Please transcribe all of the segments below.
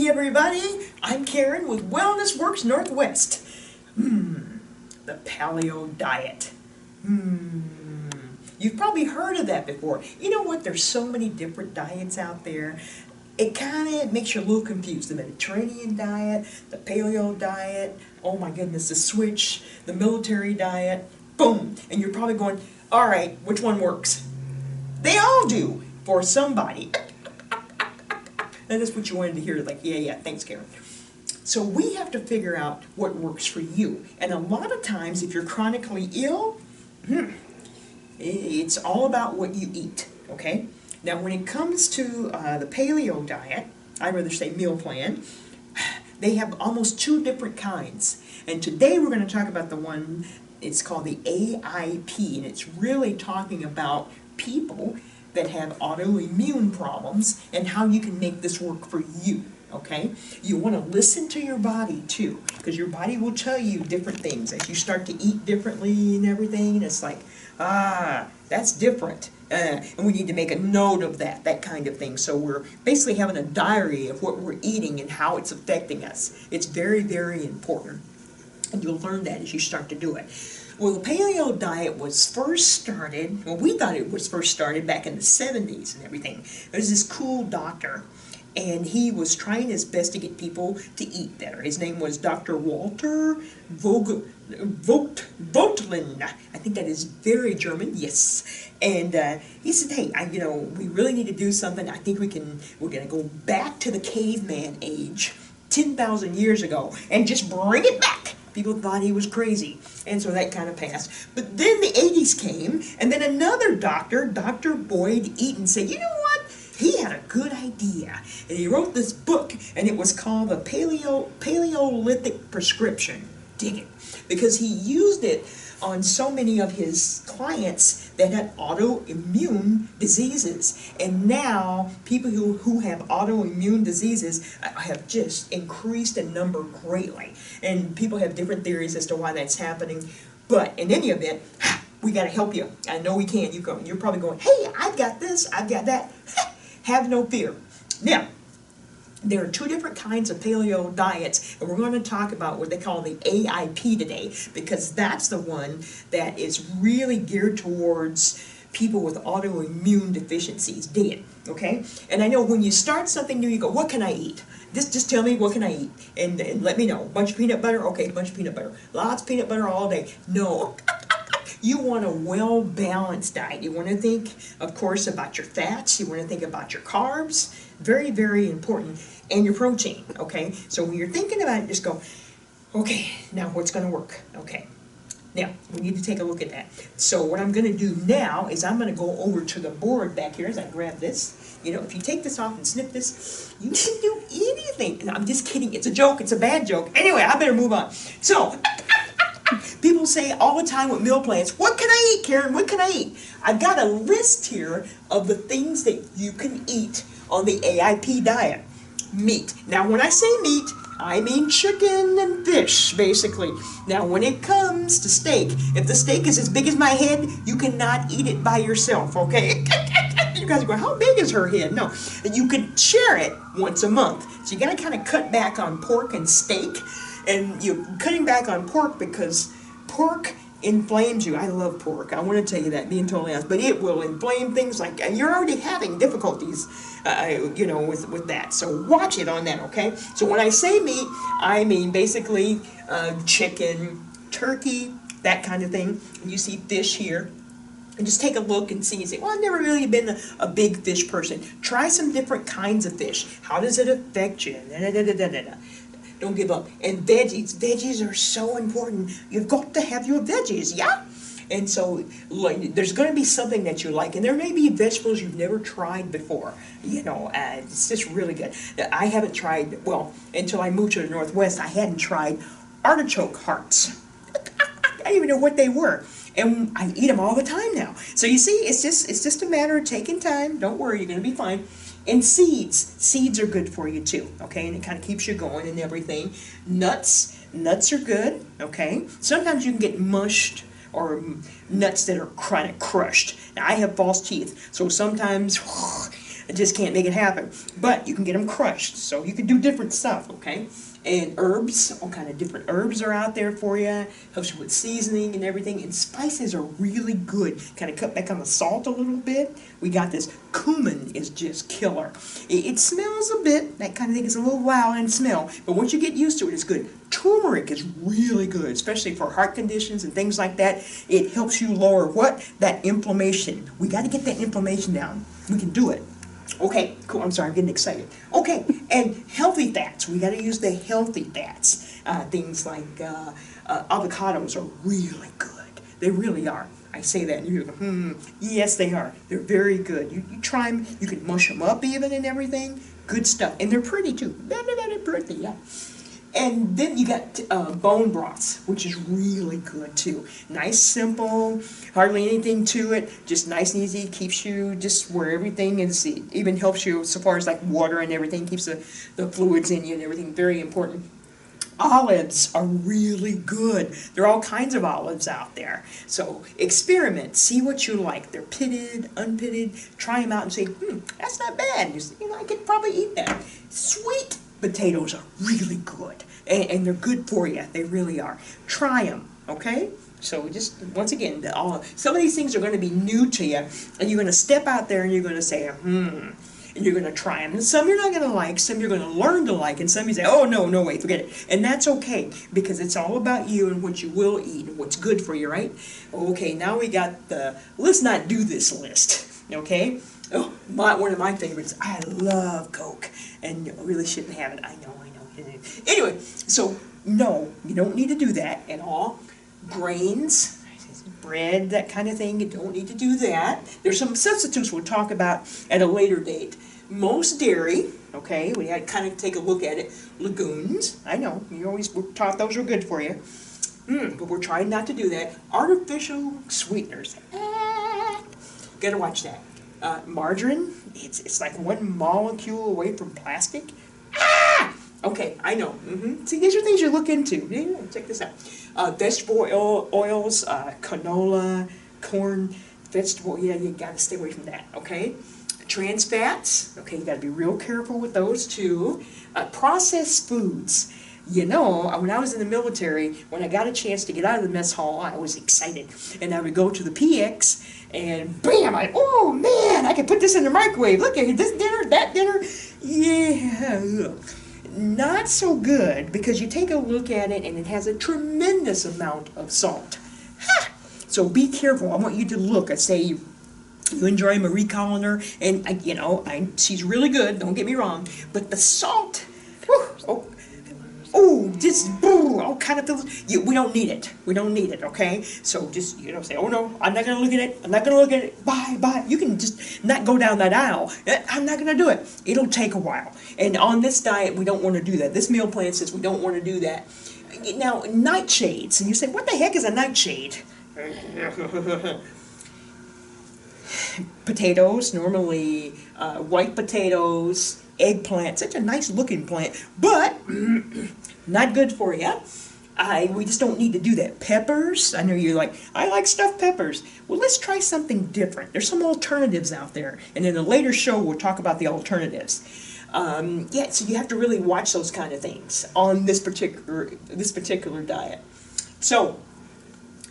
Hey everybody, I'm Karen with Wellness Works Northwest. The Paleo Diet. You've probably heard of that before. You know what, there's so many different diets out there. It kind of makes you a little confused. The Mediterranean diet, the Paleo diet, oh my goodness, the switch, the military diet, boom. And you're probably going, all right, which one works? They all do for somebody. And that's what you wanted to hear, like, yeah, thanks, Karen. So we have to figure out what works for you. And a lot of times, if you're chronically ill, it's all about what you eat, okay? Now, when it comes to the Paleo diet, I'd rather say meal plan, they have almost two different kinds. And today we're going to talk about the one, it's called the AIP, and it's really talking about people that have autoimmune problems and how you can make this work for you, okay? You want to listen to your body too, because your body will tell you different things. As you start to eat differently and everything, it's like, that's different. And we need to make a note of that kind of thing. So we're basically having a diary of what we're eating and how it's affecting us. It's very, very important. And you'll learn that as you start to do it. Well, the Paleo diet was first started, well, we thought it was first started back in the 70s and everything. There was this cool doctor, and he was trying his best to get people to eat better. His name was Dr. Walter Vogelin. I think that is very German, yes. And he said, hey, we really need to do something. I think we're going to go back to the caveman age, 10,000 years ago, and just bring it back. People thought he was crazy, and so that kind of passed. But then the 80s came, and then another doctor, Dr. Boyd Eaton, said, you know what? He had a good idea, and he wrote this book, and it was called the Paleolithic Prescription. Dig it. Because he used it on so many of his clients that had autoimmune diseases. And now people who have autoimmune diseases have just increased in number greatly. And people have different theories as to why that's happening. But in any event, we got to help you. I know we can. You're probably going, hey, I've got this, I've got that. Have no fear. Now, there are two different kinds of paleo diets, and we're going to talk about what they call the AIP today, because that's the one that is really geared towards people with autoimmune deficiencies. Dig it, okay? And I know when you start something new, you go, what can I eat? Just tell me, what can I eat? And let me know. A bunch of peanut butter? Okay, a bunch of peanut butter. Lots of peanut butter all day. No. You want a well-balanced diet. You want to think, of course, about your fats. You want to think about your carbs. Very, very important. And your protein, okay? So when you're thinking about it, just go, okay, now what's going to work? Okay. Now, we need to take a look at that. So what I'm going to do now is I'm going to go over to the board back here as I grab this. You know, if you take this off and snip this, you can do anything. And I'm just kidding. It's a joke. It's a bad joke. Anyway, I better move on. So, people say all the time with meal plans, what can I eat, Karen? What can I eat? I've got a list here of the things that you can eat on the AIP diet. Meat. Now, when I say meat, I mean chicken and fish, basically. Now, when it comes to steak, if the steak is as big as my head, you cannot eat it by yourself, okay? You guys are going, how big is her head? No, you could share it once a month. So you got to kind of cut back on pork and steak. And you're cutting back on pork because pork inflames you. I love pork. I want to tell you that, being totally honest. But it will inflame things like, you're already having difficulties, with that. So watch it on that, okay? So when I say meat, I mean basically chicken, turkey, that kind of thing. And you see fish here. And just take a look and see and say, well, I've never really been a big fish person. Try some different kinds of fish. How does it affect you? Don't give up. And veggies. Veggies are so important. You've got to have your veggies, yeah? And so there's going to be something that you like. And there may be vegetables you've never tried before. It's just really good. I haven't tried, well, until I moved to the Northwest, I hadn't tried artichoke hearts. I didn't even know what they were. And I eat them all the time now. So you see, it's just a matter of taking time. Don't worry, you're going to be fine. And seeds. Seeds are good for you too, okay? And it kind of keeps you going and everything. Nuts are good, okay? Sometimes you can get mushed or nuts that are kind of crushed. Now, I have false teeth, so sometimes I just can't make it happen. But you can get them crushed, so you can do different stuff, okay? And herbs, all kind of different herbs are out there for you. Helps you with seasoning and everything. And spices are really good. Kind of cut back on the salt a little bit. We got this cumin is just killer. It smells a bit, that kind of thing is a little loud in smell, but once you get used to it, it's good. Turmeric is really good, especially for heart conditions and things like that. It helps you lower what? That inflammation. We got to get that inflammation down. We can do it. Okay, cool. I'm sorry, I'm getting excited. Okay, and healthy fats. We got to use the healthy fats. Things like avocados are really good. They really are. I say that and you go, yes they are. They're very good. You try them, you can mush them up even and everything. Good stuff. And they're pretty too. Very pretty, yeah. And then you got bone broths, which is really good too. Nice, simple, hardly anything to it. Just nice and easy. Keeps you just where everything is. It even helps you so far as like water and everything. Keeps the fluids in you and everything. Very important. Olives are really good. There are all kinds of olives out there. So experiment, see what you like. They're pitted, unpitted. Try them out and say, that's not bad. You say, I could probably eat that. Sweet potatoes are really good. And they're good for you. They really are. Try them, okay? So just, once again, some of these things are going to be new to you. And you're going to step out there and you're going to say, and you're going to try them. And some you're not going to like, some you're going to learn to like, and some you say, oh, no, wait, forget it. And that's okay, because it's all about you and what you will eat and what's good for you, right? Okay, now we got the let's not do this list, okay? Oh, one of my favorites, I love Coke, and you really shouldn't have it. I know. Anyway, so no, you don't need to do that at all. Grains, bread, that kind of thing, you don't need to do that. There's some substitutes we'll talk about at a later date. Most dairy, okay, we had to kind of take a look at it. Legumes, I know, you always were taught those were good for you. But we're trying not to do that. Artificial sweeteners, gotta watch that. Margarine, it's like one molecule away from plastic. Okay, I know. See, these are things you look into. Yeah, check this out. Vegetable oils, canola, corn, vegetable. Yeah, you got to stay away from that. Okay. Trans fats. Okay, you got to be real careful with those too. Processed foods. When I was in the military, when I got a chance to get out of the mess hall, I was excited, and I would go to the PX, and bam! Oh man, I can put this in the microwave. Look at this dinner, that dinner. Yeah. Not so good, because you take a look at it and it has a tremendous amount of salt. So be careful. I want you to look. I say you enjoy Marie Callender, and she's really good. Don't get me wrong, but the salt. All kind of things. We don't need it. We don't need it. Okay. So just say, oh no, I'm not gonna look at it. I'm not gonna look at it. Bye. You can just not go down that aisle. I'm not gonna do it. It'll take a while. And on this diet, we don't want to do that. This meal plan says we don't want to do that. Now, nightshades, and you say, what the heck is a nightshade? Potatoes, normally white potatoes, eggplant, such a nice looking plant, but not good for you. We just don't need to do that. Peppers, I know you're like, I like stuffed peppers. Well, let's try something different. There's some alternatives out there, and in a later show we'll talk about the alternatives. So you have to really watch those kind of things on this particular diet. So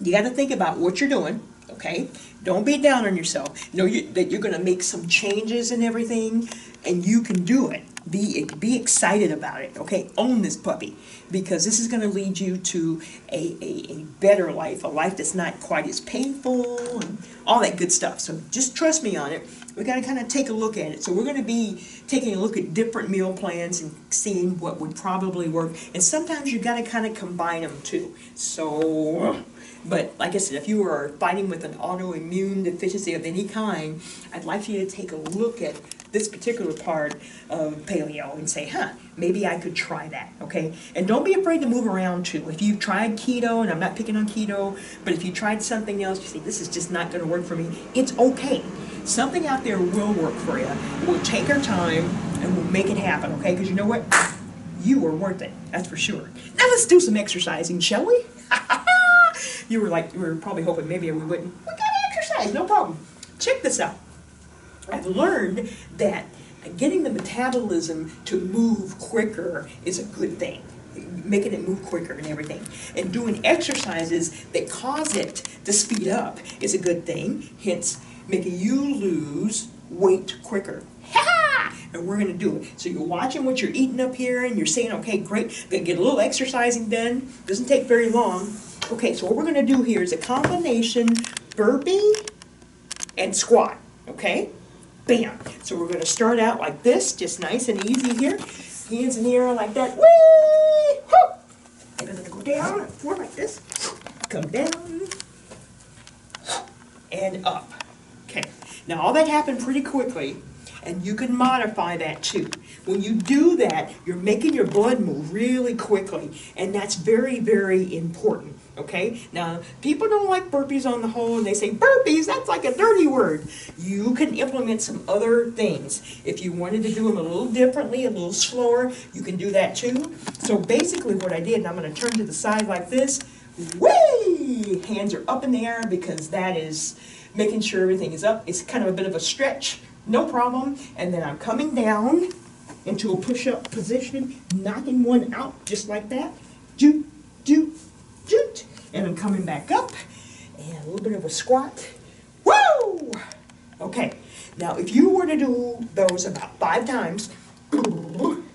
you got to think about what you're doing. Okay, don't be down on yourself. Know that you're going to make some changes and everything, and you can do it. Be excited about it. Okay, own this puppy, because this is going to lead you to a better life, a life that's not quite as painful and all that good stuff. So just trust me on it. We got to kind of take a look at it. So we're going to be taking a look at different meal plans and seeing what would probably work. And sometimes you got to kind of combine them too. So. But like I said, if you are fighting with an autoimmune deficiency of any kind, I'd like you to take a look at this particular part of paleo and say, maybe I could try that, okay? And don't be afraid to move around too. If you've tried keto, and I'm not picking on keto, but if you tried something else, you say, this is just not going to work for me, it's okay. Something out there will work for you. We'll take our time and we'll make it happen, okay? Because you know what? You are worth it, that's for sure. Now let's do some exercising, shall we? You were probably hoping maybe we wouldn't. We gotta exercise, no problem. Check this out. I've learned that getting the metabolism to move quicker is a good thing. Making it move quicker and everything. And doing exercises that cause it to speed up is a good thing, hence making you lose weight quicker. And we're going to do it. So you're watching what you're eating up here and you're saying, okay, great, going to get a little exercising done. Doesn't take very long. Okay, so what we're going to do here is a combination burpee and squat, okay? Bam. So we're going to start out like this, just nice and easy here. Hands in the air like that. Whee! Whoop! And I'm going to go down and forward like this. Come down and up. Okay. Now all that happened pretty quickly, and you can modify that too. When you do that, you're making your blood move really quickly, and that's very, very important. Okay? Now, people don't like burpees on the whole, and they say, burpees, that's like a dirty word. You can implement some other things. If you wanted to do them a little differently, a little slower, you can do that too. So basically what I did, and I'm going to turn to the side like this, whee! Hands are up in the air because that is making sure everything is up. It's kind of a bit of a stretch, no problem. And then I'm coming down into a push-up position, knocking one out just like that. Joot, joot, joot. And I'm coming back up, and a little bit of a squat. Woo! Okay, now if you were to do those about 5 times, and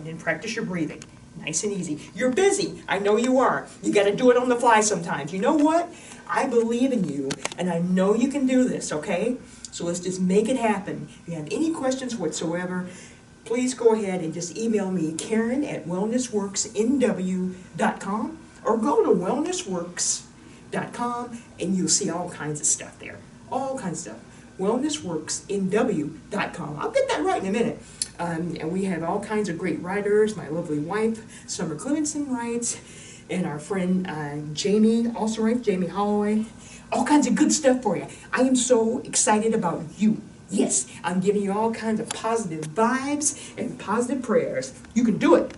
then practice your breathing. Nice and easy. You're busy. I know you are. You got to do it on the fly sometimes. You know what? I believe in you, and I know you can do this, okay? So let's just make it happen. If you have any questions whatsoever, please go ahead and just email me, Karen@wellnessworksnw.com, or go to wellnessworks.com, and you'll see all kinds of stuff there. All kinds of stuff. wellnessworksnw.com. I'll get that right in a minute. And we have all kinds of great writers. My lovely wife, Summer Clemenson, writes, and our friend Jamie also writes, Jamie Holloway. All kinds of good stuff for you. I am so excited about you. Yes, I'm giving you all kinds of positive vibes and positive prayers. You can do it.